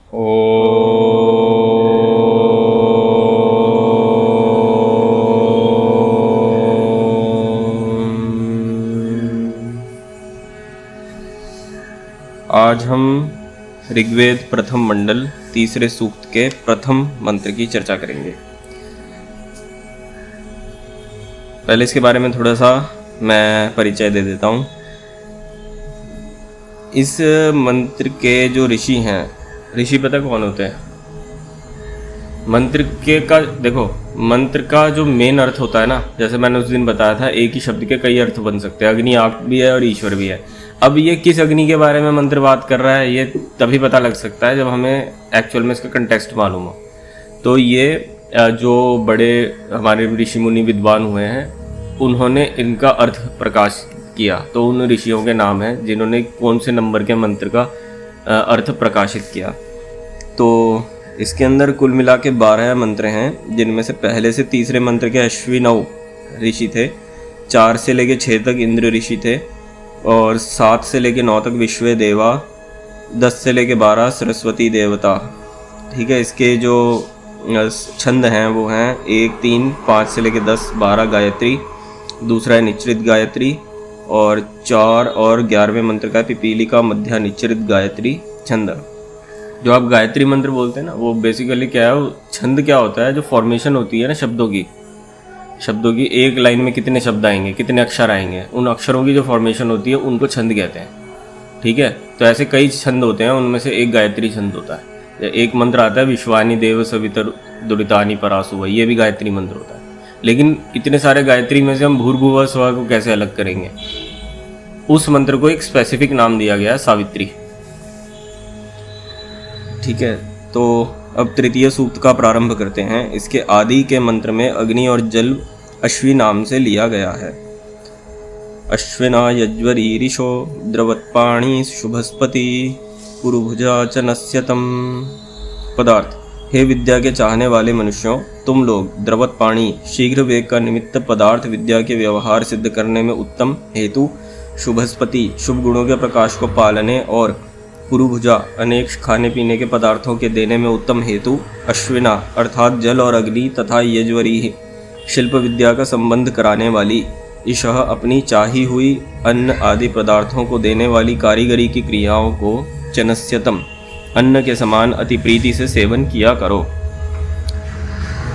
आज हम ऋग्वेद प्रथम मंडल तीसरे सूक्त के प्रथम मंत्र की चर्चा करेंगे। पहले इसके बारे में थोड़ा सा मैं परिचय दे देता हूँ। इस मंत्र के जो ऋषि हैं, ऋषि पता कौन होते हैं? मंत्र के का देखो, मंत्र का जो मेन अर्थ होता है ना, जैसे मैंने उस दिन बताया था, एक ही शब्द के कई अर्थ बन सकते हैं। अग्नि आप भी है और ईश्वर भी है। अब ये किस अग्नि के बारे में मंत्र बात कर रहा है, ये तभी पता लग सकता है जब हमें एक्चुअल में इसका कंटेक्स्ट मालूम हो। तो ये जो बड़े हमारे ऋषि मुनि विद्वान हुए हैं, उन्होंने इनका अर्थ प्रकाश किया। तो उन ऋषियों के नाम हैं जिन्होंने कौन से नंबर के मंत्र का अर्थ प्रकाशित किया। तो इसके अंदर कुल मिला के 12 मंत्र हैं, जिनमें से पहले से तीसरे मंत्र के अश्विनव ऋषि थे, 4 से लेके 6 तक इंद्र ऋषि थे, और 7 से लेके 9 तक विश्व देवा, 10 से लेके 12 सरस्वती देवता। ठीक है, इसके जो छंद हैं वो हैं 1, 3, 5 से लेके 10, 12 गायत्री, दूसरा है निचरित गायत्री, और 4 और 11वें मंत्र का पिपीलिका मध्या निचरित गायत्री छंद। जो आप गायत्री मंत्र बोलते हैं ना, वो बेसिकली क्या है, वो छंद क्या होता है, जो फॉर्मेशन होती है ना शब्दों की एक लाइन में कितने शब्द आएंगे, कितने अक्षर आएंगे, उन अक्षरों की जो फॉर्मेशन होती है उनको छंद कहते हैं। ठीक है, तो ऐसे कई छंद होते हैं, उनमें से एक गायत्री छंद होता है। एक मंत्र आता है विश्वानि देव सवितर दुरितानि परासुव, ये भी गायत्री मंत्र होता है। लेकिन इतने सारे गायत्री में से हम भूर्भुवः स्वः को कैसे अलग करेंगे? उस मंत्र को एक स्पेसिफिक नाम दिया गया है, सावित्री। ठीक है, तो अब तृतीय सूक्त का प्रारंभ करते हैं। इसके आदि के मंत्र में अग्नि और जल अश्वि नाम से लिया गया है। अश्विना यज्वरीरिषो द्रवत्पाणि शुभस्पति पुरुभुजा च नस्यतम। पदार्थ: हे विद्या के चाहने वाले मनुष्यों, तुम लोग द्रवत्पाणि शीघ्र वेग का निमित्त पदार्थ विद्या के व्यवहार सिद्ध करने में उत्तम हेतु शुभस्पति शुभ गुणों के प्रकाश को पालने और पुरुभुजा अनेक खाने पीने के पदार्थों के देने में उत्तम हेतु अश्विना अर्थात जल और अग्नि तथा यज्वरी शिल्प विद्या का संबंध कराने वाली ईशः अपनी चाही हुई अन्न आदि पदार्थों को देने वाली कारीगरी की क्रियाओं को चनस्यतम अन्न के समान अति प्रीति से सेवन किया करो।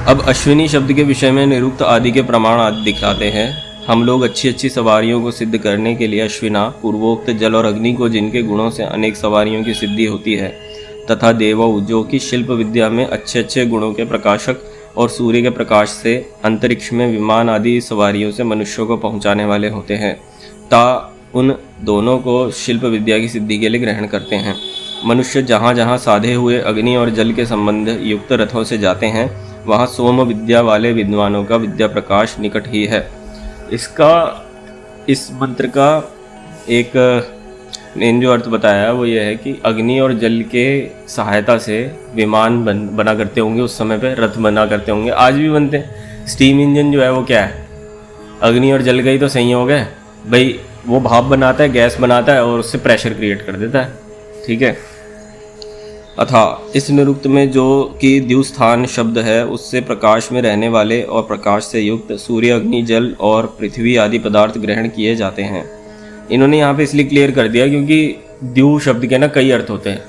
अब अश्विनी शब्द के विषय में निरुक्त आदि के प्रमाण आदि दिखाते हैं। हम लोग अच्छी सवारियों को सिद्ध करने के लिए अश्विना पूर्वोक्त जल और अग्नि को, जिनके गुणों से अनेक सवारियों की सिद्धि होती है, तथा देवौ जो कि शिल्प विद्या में अच्छे गुणों के प्रकाशक और सूर्य के प्रकाश से अंतरिक्ष में विमान आदि सवारियों से मनुष्यों को पहुंचाने वाले होते हैं, ता उन दोनों को शिल्प विद्या की सिद्धि के लिए ग्रहण करते हैं। मनुष्य जहाँ जहाँ साधे हुए अग्नि और जल के संबंध युक्त रथों से जाते हैं, वहाँ सोम विद्या वाले विद्वानों का विद्या प्रकाश निकट ही है। इस मंत्र का एक मेन जो अर्थ बताया है वो ये है कि अग्नि और जल के सहायता से विमान बना करते होंगे, उस समय पे रथ बना करते होंगे, आज भी बनते हैं। स्टीम इंजन जो है वो क्या है, अग्नि और जल का ही तो संयोग है भाई। वो भाप बनाता है, गैस बनाता है और उससे प्रेशर क्रिएट कर देता है। ठीक है, अथा इस निरुक्त में जो कि द्युस्थान शब्द है, उससे प्रकाश में रहने वाले और प्रकाश से युक्त सूर्य, अग्नि, जल और पृथ्वी आदि पदार्थ ग्रहण किए जाते हैं। इन्होंने यहाँ पे इसलिए क्लियर कर दिया क्योंकि द्यु शब्द के ना कई अर्थ होते हैं,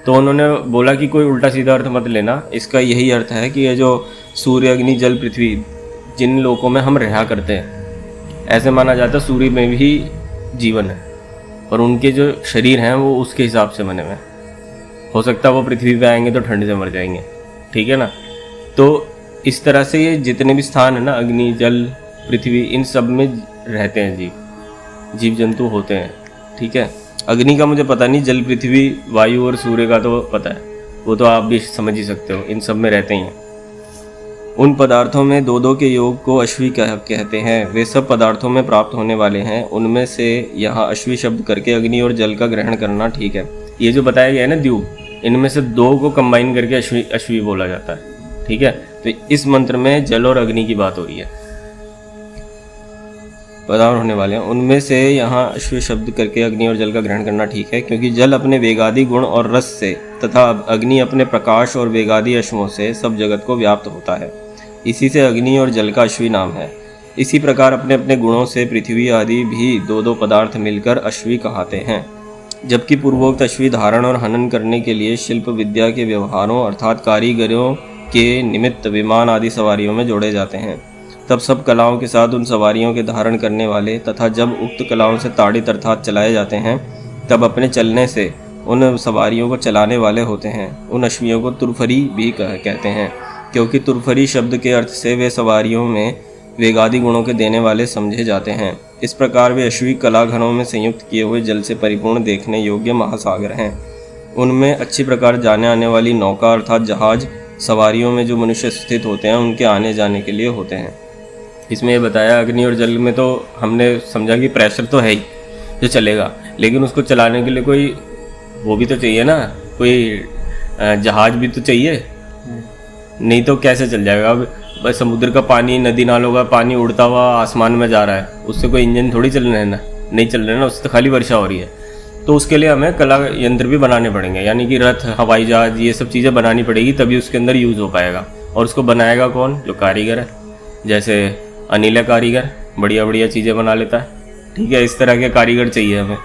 तो उन्होंने बोला कि कोई उल्टा सीधा अर्थ मत लेना। इसका यही अर्थ है कि ये जो सूर्य, अग्नि, जल, पृथ्वी, जिन लोकों में हम रहा करते हैं, ऐसे माना जाता है सूर्य में भी जीवन है और उनके जो शरीर हैं वो उसके हिसाब से बने हुए हैं। हो सकता है वो पृथ्वी पे आएंगे तो ठंड से मर जाएंगे। ठीक है ना, तो इस तरह से ये जितने भी स्थान है ना, अग्नि, जल, पृथ्वी, इन सब में रहते हैं जीव जंतु होते हैं। ठीक है, अग्नि का मुझे पता नहीं, जल, पृथ्वी, वायु और सूर्य का तो पता है, वो तो आप भी समझ ही सकते हो, इन सब में रहते ही हैं। उन पदार्थों में दो के योग को अश्वी कहते हैं। वे सब पदार्थों में प्राप्त होने वाले हैं, उनमें से यहाँ अश्वी शब्द करके अग्नि और जल का ग्रहण करना ठीक है। ये जो बताया गया है ना द्यू, इनमें से 2 को कंबाइन करके अश्वी बोला जाता है। ठीक है, तो इस मंत्र में जल और अग्नि की बात हो रही है, पदार्थ होने वाले हैं, उनमें से यहाँ अश्व शब्द करके अग्नि और जल का ग्रहण करना ठीक है, क्योंकि जल अपने वेगादि गुण और रस से तथा अग्नि अपने प्रकाश और वेगादि अश्वों से सब जगत को व्याप्त होता है। इसी से अग्नि और जल का अश्वी नाम है। इसी प्रकार अपने अपने गुणों से पृथ्वी आदि भी दो दो पदार्थ मिलकर अश्वी कहते हैं। जबकि पूर्वोक्त अश्वी धारण और हनन करने के लिए शिल्प विद्या के व्यवहारों अर्थात कारीगरों के निमित्त विमान आदि सवारियों में जोड़े जाते हैं, तब सब कलाओं के साथ उन सवारियों के धारण करने वाले तथा जब उक्त कलाओं से ताड़ित अर्थात चलाए जाते हैं तब अपने चलने से उन सवारियों को चलाने वाले होते हैं। उन अश्वियों को तुरफरी भी कहते हैं, क्योंकि तुरफरी शब्द के अर्थ से वे सवारियों में वेगादि गुणों के देने वाले समझे जाते हैं। इस प्रकार वे अश्वी कलाघनों में संयुक्त किए हुए जल से परिपूर्ण देखने योग्य महासागर हैं। उनमें अच्छी प्रकार जाने आने वाली नौका अर्थात जहाज सवारियों में जो मनुष्य स्थित होते हैं उनके आने जाने के लिए होते हैं। इसमें ये बताया अग्नि और जल में तो हमने समझा कि प्रेशर तो है ही जो चलेगा, लेकिन उसको चलाने के लिए कोई वो भी तो चाहिए ना, कोई जहाज भी तो चाहिए, नहीं तो कैसे चल जाएगा। अब बस समुद्र का पानी, नदी नालों का पानी उड़ता हुआ आसमान में जा रहा है, उससे कोई इंजन थोड़ी चल रहे हैं ना, नहीं चल रहे ना, उससे तो खाली वर्षा हो रही है। तो उसके लिए हमें कला यंत्र भी बनाने पड़ेंगे, यानी कि रथ, हवाई जहाज, ये सब चीज़ें बनानी पड़ेगी, तभी उसके अंदर यूज़ हो पाएगा। और उसको बनाएगा कौन? जो कारीगर है। जैसे अनिल है कारीगर, बढ़िया बढ़िया चीज़ें बना लेता है, ठीक है, इस तरह के कारीगर चाहिए हमें।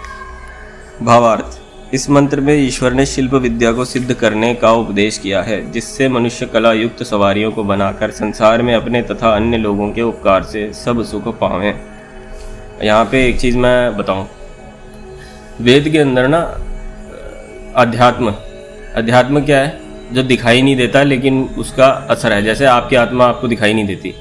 भावार्थ: इस मंत्र में ईश्वर ने शिल्प विद्या को सिद्ध करने का उपदेश किया है, जिससे मनुष्य कला युक्त सवारियों को बनाकर संसार में अपने तथा अन्य लोगों के उपकार से सब सुख पावें। यहाँ पे एक चीज़ मैं बताऊँ, वेद के अंदर ना अध्यात्म क्या है? जो दिखाई नहीं देता लेकिन उसका असर है। जैसे आपकी आत्मा आपको दिखाई नहीं देती,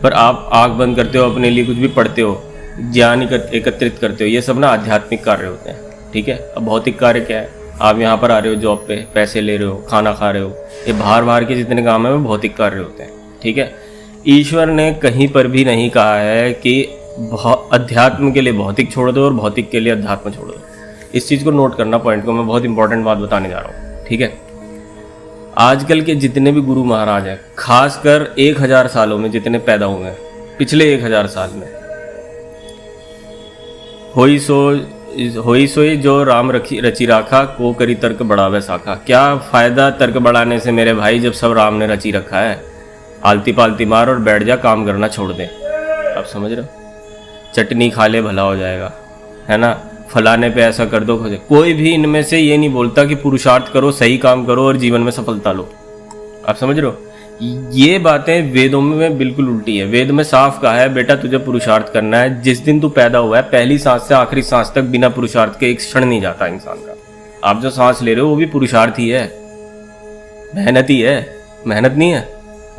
पर आप आँख बंद करते हो, अपने लिए कुछ भी पढ़ते हो, ज्ञान एकत्रित करते हो, ये सब ना आध्यात्मिक कार्य होते हैं, ठीक है। अब भौतिक कार्य क्या है? आप यहाँ पर आ रहे हो जॉब पे, पैसे ले रहे हो, खाना खा रहे हो, ये बाहर के जितने काम है वो भौतिक कार्य होते हैं, ठीक है। ईश्वर ने कहीं पर भी नहीं कहा है कि अध्यात्म के लिए भौतिक छोड़ दो और भौतिक के लिए अध्यात्म छोड़ दो। इस चीज़ को नोट करना, पॉइंट को मैं बहुत इंपॉर्टेंट बात बताने जा रहा हूँ, ठीक है। आजकल के जितने भी गुरु महाराज हैं, खासकर 1000 सालों में जितने पैदा हुए हैं, पिछले 1000 साल में, होई सोई जो राम रची राखा, को करी तर्क बढ़ावे साखा। क्या फ़ायदा तर्क बढ़ाने से मेरे भाई, जब सब राम ने रची रखा है। आलती पालती मार और बैठ जा, काम करना छोड़ दे। आप समझ रहे हो? चटनी खा ले भला हो जाएगा, है ना, फलाने पे ऐसा कर दो खोजे। कोई भी इनमें से ये नहीं बोलता कि पुरुषार्थ करो, सही काम करो और जीवन में सफलता लो। आप समझ रहे हो? ये बातें वेदों में बिल्कुल उल्टी है। वेद में साफ कहा है, बेटा तुझे पुरुषार्थ करना है। जिस दिन तू पैदा हुआ है, पहली सांस से आखिरी सांस तक बिना पुरुषार्थ के एक क्षण नहीं जाता इंसान का। आप जो सांस ले रहे हो वो भी पुरुषार्थ ही है, मेहनत ही है, मेहनत नहीं है।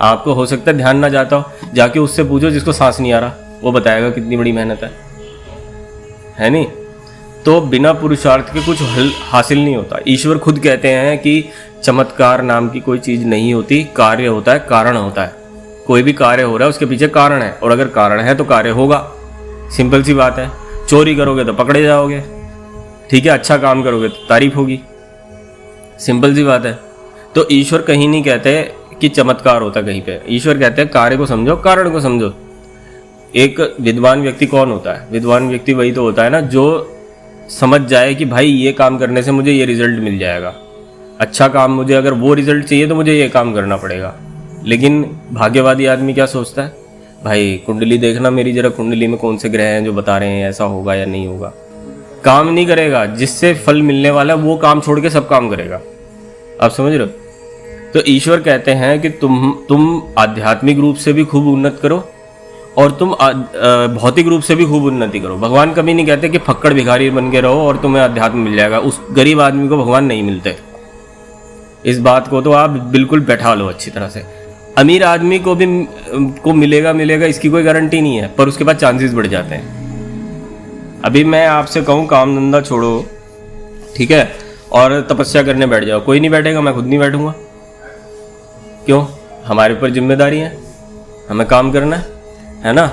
आपको हो सकता है ध्यान ना जाता हो, जाके उससे पूछो जिसको सांस नहीं आ रहा, वो बताएगा कितनी बड़ी मेहनत है नहीं। तो बिना पुरुषार्थ के कुछ हासिल नहीं होता। ईश्वर खुद कहते हैं कि चमत्कार नाम की कोई चीज़ नहीं होती, कार्य होता है, कारण होता है। कोई भी कार्य हो रहा है उसके पीछे कारण है, और अगर कारण है तो कार्य होगा। सिंपल सी बात है। चोरी करोगे तो पकड़े जाओगे, ठीक है, अच्छा काम करोगे तो तारीफ होगी, सिंपल सी बात है। तो ईश्वर कहीं नहीं कहते कि चमत्कार होता कहीं पे। ईश्वर कहते हैं कार्य को समझो, कारण को समझो। एक विद्वान व्यक्ति कौन होता है? विद्वान व्यक्ति वही तो होता है ना जो समझ जाए कि भाई ये काम करने से मुझे ये रिजल्ट मिल जाएगा, अच्छा काम, मुझे अगर वो रिजल्ट चाहिए तो मुझे ये काम करना पड़ेगा। लेकिन भाग्यवादी आदमी क्या सोचता है? भाई कुंडली देखना मेरी, जरा कुंडली में कौन से ग्रह हैं जो बता रहे हैं ऐसा होगा या नहीं होगा। काम नहीं करेगा, जिससे फल मिलने वाला है वो काम छोड़ के सब काम करेगा। आप समझ रहे हो? तो ईश्वर कहते हैं कि तुम आध्यात्मिक रूप से भी खूब उन्नत करो और तुम भौतिक रूप से भी खूब उन्नति करो। भगवान कभी नहीं कहते कि फक्कड़ भिखारी बन के रहो और तुम्हें अध्यात्म मिल जाएगा। उस गरीब आदमी को भगवान नहीं मिलते। इस बात को तो आप बिल्कुल बैठा लो अच्छी तरह से। अमीर आदमी को भी मिलेगा इसकी कोई गारंटी नहीं है, पर उसके बाद चांसेस बढ़ जाते हैं। अभी मैं आपसे कहूँ काम धंधा छोड़ो, ठीक है, और तपस्या करने बैठ जाओ, कोई नहीं बैठेगा, मैं खुद नहीं बैठूंगा। क्यों? हमारे ऊपर जिम्मेदारी है, हमें काम करना है ना।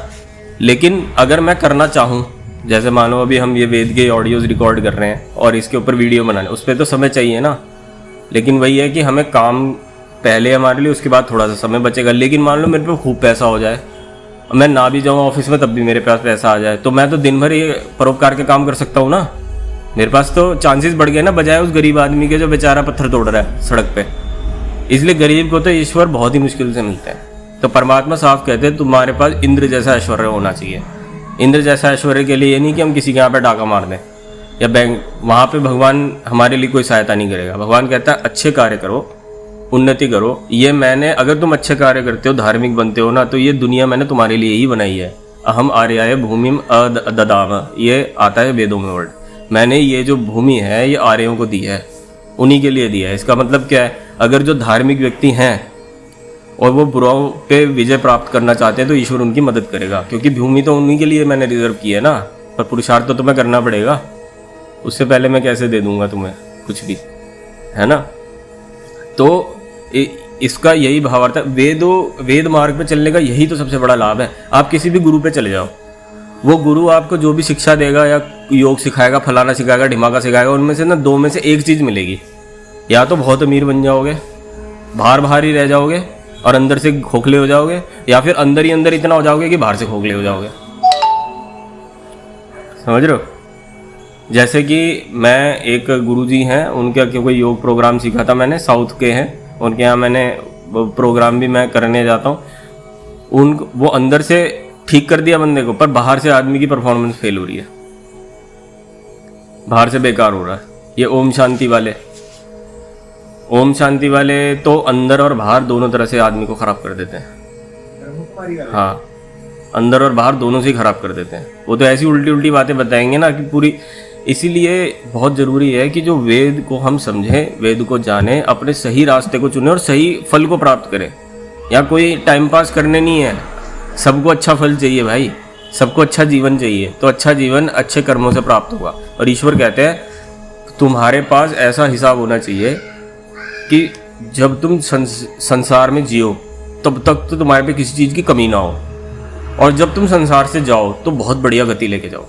लेकिन अगर मैं करना चाहूँ, जैसे मानो अभी हम ये वेद के ऑडियोज रिकॉर्ड कर रहे हैं और इसके ऊपर वीडियो बनाने, उस पर तो समय चाहिए ना। लेकिन वही है कि हमें काम पहले हमारे लिए, उसके बाद थोड़ा सा समय बचेगा। लेकिन मान लो मेरे पे खूब पैसा हो जाए, मैं ना भी जाऊँ ऑफिस में तब भी मेरे पास पैसा आ जाए, तो मैं तो दिन भर ये परोपकार के काम कर सकता हूँ ना। मेरे पास तो चांसेस बढ़ गए ना, बजाय उस गरीब आदमी के जो बेचारा पत्थर तोड़ रहा है सड़क पे। इसलिए गरीब को तो ईश्वर बहुत ही मुश्किल से मिलते हैं। तो परमात्मा साफ कहते हैं तुम्हारे पास इंद्र जैसा ऐश्वर्य होना चाहिए। इंद्र जैसा ऐश्वर्य के लिए ये नहीं कि हम किसी के यहाँ पे डाका मार दें या बैंक, वहाँ पे भगवान हमारे लिए कोई सहायता नहीं करेगा। भगवान कहता है अच्छे कार्य करो, उन्नति करो। ये मैंने, अगर तुम अच्छे कार्य करते हो, धार्मिक बनते हो ना, तो ये दुनिया मैंने तुम्हारे लिए ही बनाई है। अहम आर्याय भूमिम अददाम, ये आता है वेदों में वर्ड। मैंने ये जो भूमि है ये आर्यों को दी है, उन्हीं के लिए दिया है। इसका मतलब क्या है, अगर जो धार्मिक व्यक्ति हैं और वो बुराओं पे विजय प्राप्त करना चाहते हैं तो ईश्वर उनकी मदद करेगा, क्योंकि भूमि तो उन्हीं के लिए मैंने रिजर्व की है ना। पर पुरुषार्थ तो तुम्हें करना पड़ेगा, उससे पहले मैं कैसे दे दूंगा तुम्हें कुछ भी, है ना। तो इसका यही भावार्थ है। वेद मार्ग पे चलने का यही तो सबसे बड़ा लाभ है। आप किसी भी गुरु पे चले जाओ, वो गुरु आपको जो भी शिक्षा देगा, या योग सिखाएगा, फलाना सिखाएगा, ढिमाका सिखाएगा, उनमें से ना दो में से एक चीज़ मिलेगी। या तो बहुत अमीर बन जाओगे, बाहर ही रह जाओगे और अंदर से खोखले हो जाओगे, या फिर अंदर ही अंदर इतना हो जाओगे कि बाहर से खोखले हो जाओगे। समझ रहे हो। जैसे कि मैं, एक गुरुजी हैं, उनके कोई योग प्रोग्राम सीखा था मैंने, साउथ के हैं, उनके यहाँ मैंने प्रोग्राम भी मैं करने जाता हूँ। वो अंदर से ठीक कर दिया बंदे को, पर बाहर से आदमी की परफॉर्मेंस फेल हो रही है, बाहर से बेकार हो रहा है। ये ओम शांति वाले तो अंदर और बाहर दोनों तरह से आदमी को खराब कर देते हैं। हाँ, अंदर और बाहर दोनों से ही खराब कर देते हैं। वो तो ऐसी उल्टी उल्टी बातें बताएंगे ना कि पूरी। इसीलिए बहुत ज़रूरी है कि जो वेद को हम समझें, वेद को जानें, अपने सही रास्ते को चुनें और सही फल को प्राप्त करें। या कोई टाइम पास करने नहीं है, सबको अच्छा फल चाहिए भाई, सबको अच्छा जीवन चाहिए। तो अच्छा जीवन अच्छे कर्मों से प्राप्त होगा। और ईश्वर कहते हैं तुम्हारे पास ऐसा हिसाब होना चाहिए कि जब तुम संसार में जियो तब तक तो तुम्हारे पे किसी चीज़ की कमी ना हो, और जब तुम संसार से जाओ तो बहुत बढ़िया गति लेके जाओ।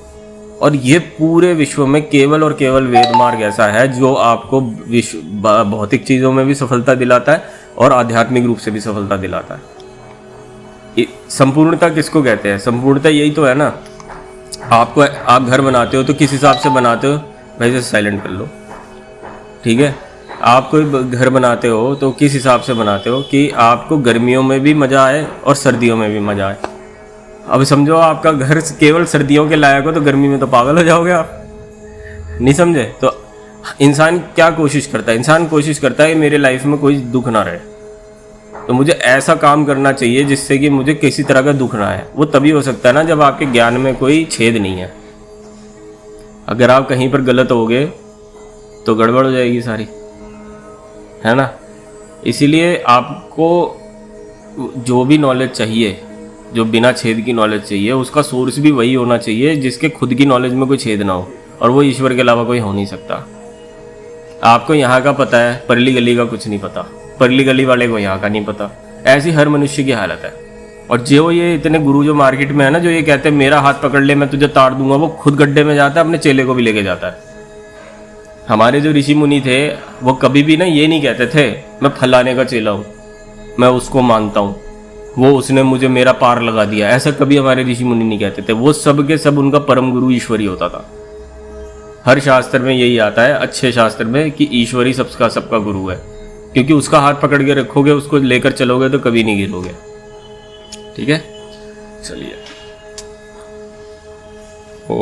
और ये पूरे विश्व में केवल और केवल वेद मार्ग ऐसा है जो आपको भौतिक चीज़ों में भी सफलता दिलाता है और आध्यात्मिक रूप से भी सफलता दिलाता है। संपूर्णता किसको कहते हैं? संपूर्णता यही तो है ना। आप घर बनाते हो तो किस हिसाब से बनाते हो भाई? जैसे साइलेंट कर लो, ठीक है। आप कोई घर बनाते हो तो किस हिसाब से बनाते हो कि आपको गर्मियों में भी मज़ा आए और सर्दियों में भी मज़ा आए। अब समझो आपका घर केवल सर्दियों के लायक हो तो गर्मी में तो पागल हो जाओगे आप, नहीं समझे? तो इंसान क्या कोशिश करता है? इंसान कोशिश करता है मेरे लाइफ में कोई दुख ना रहे, तो मुझे ऐसा काम करना चाहिए जिससे कि मुझे किसी तरह का दुख ना आए। वो तभी हो सकता है ना जब आपके ज्ञान में कोई छेद नहीं है। अगर आप कहीं पर गलत होगे तो गड़बड़ हो जाएगी सारी, है ना। इसीलिए आपको जो भी नॉलेज चाहिए, जो बिना छेद की नॉलेज चाहिए, उसका सोर्स भी वही होना चाहिए जिसके खुद की नॉलेज में कोई छेद ना हो, और वो ईश्वर के अलावा कोई हो नहीं सकता। आपको यहाँ का पता है, परली गली का कुछ नहीं पता, परली गली वाले को यहाँ का नहीं पता। ऐसी हर मनुष्य की हालत है। और जो ये इतने गुरु जो मार्केट में है ना, जो ये कहते हैं मेरा हाथ पकड़ ले मैं तुझे ताड़ दूंगा, वो खुद गड्ढे में जाता है, अपने चेले को भी लेके जाता है। हमारे जो ऋषि मुनि थे वो कभी भी ना ये नहीं कहते थे मैं फलाने का चेला हूँ, मैं उसको मानता हूँ, वो उसने मुझे मेरा पार लगा दिया। ऐसा कभी हमारे ऋषि मुनि नहीं कहते थे। वो सब के सब उनका परम गुरु ईश्वर ही होता था। हर शास्त्र में यही आता है, अच्छे शास्त्र में, कि ईश्वर ही सबका गुरु है, क्योंकि उसका हाथ पकड़ के रखोगे, उसको लेकर चलोगे तो कभी नहीं गिरोगे। ठीक है, चलिए। ओ